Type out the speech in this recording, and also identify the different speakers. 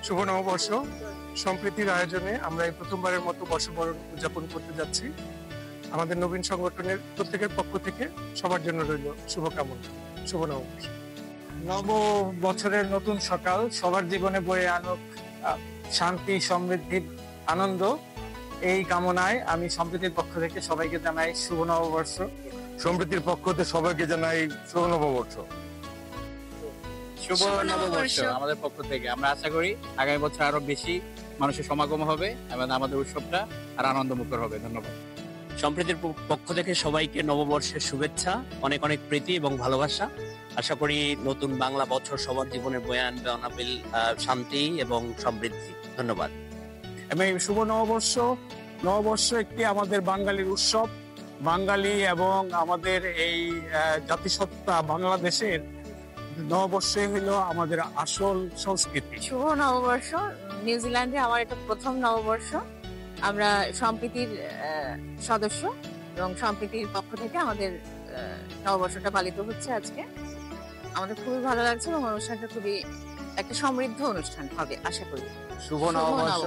Speaker 1: শুভ নববর্ষ। সম্প্রীতির আয়োজনে আমরা এই প্রথমবারের মতো বর্ষবরণ উদযাপন করতে যাচ্ছি। আমাদের নবীন সংগঠনের প্রত্যেকের পক্ষ থেকে সবার জন্য রইল শুভকামনা। শুভ নববর্ষ।
Speaker 2: নব বছরের নতুন সকাল সবার জীবনে বয়ে আনুক শান্তি, সমৃদ্ধির আনন্দ। এই কামনায় আমি সম্প্রীতির পক্ষ থেকে সবাইকে জানাই শুভ নববর্ষ।
Speaker 3: সম্প্রীতির পক্ষ থেকে সবাইকে জানাই শুভ নববর্ষ।
Speaker 4: শুভ নববর্ষ আমাদের পক্ষ থেকে। আমরা আশা করি আগামী বছর আরো বেশি মানুষের সমাগম হবে এবং আমাদের উৎসবটা আর আনন্দমুখর হবে। ধন্যবাদ।
Speaker 5: সম্প্রীতির পক্ষ থেকে সবাইকে নববর্ষের শুভেচ্ছা, অনেক অনেক প্রীতি এবং ভালোবাসা। আশা করি নতুন বাংলা বছর সবার জীবনে বয়ে আনবে অনাবিল শান্তি এবং সমৃদ্ধি। ধন্যবাদ।
Speaker 2: এবং এই শুভ নববর্ষ, নববর্ষ একটি আমাদের বাঙালির উৎসব। বাঙালি এবং আমাদের এই জাতিসত্তা বাংলাদেশের নববর্ষই হলো আমাদের আসল সংস্কৃতি।
Speaker 6: শুভ নববর্ষ। নিউজিল্যান্ডে আমার এটা প্রথম নববর্ষ। আমরা সম্প্রীতির সদস্য এবং সম্প্রীতির পক্ষ থেকে আমাদের নববর্ষটা পালিত হচ্ছে আজকে। আমাদের খুবই ভালো লাগছে এবং অনুষ্ঠানটা খুবই একটা সমৃদ্ধ অনুষ্ঠান হবে আশা করি।
Speaker 4: শুভ নববর্ষ।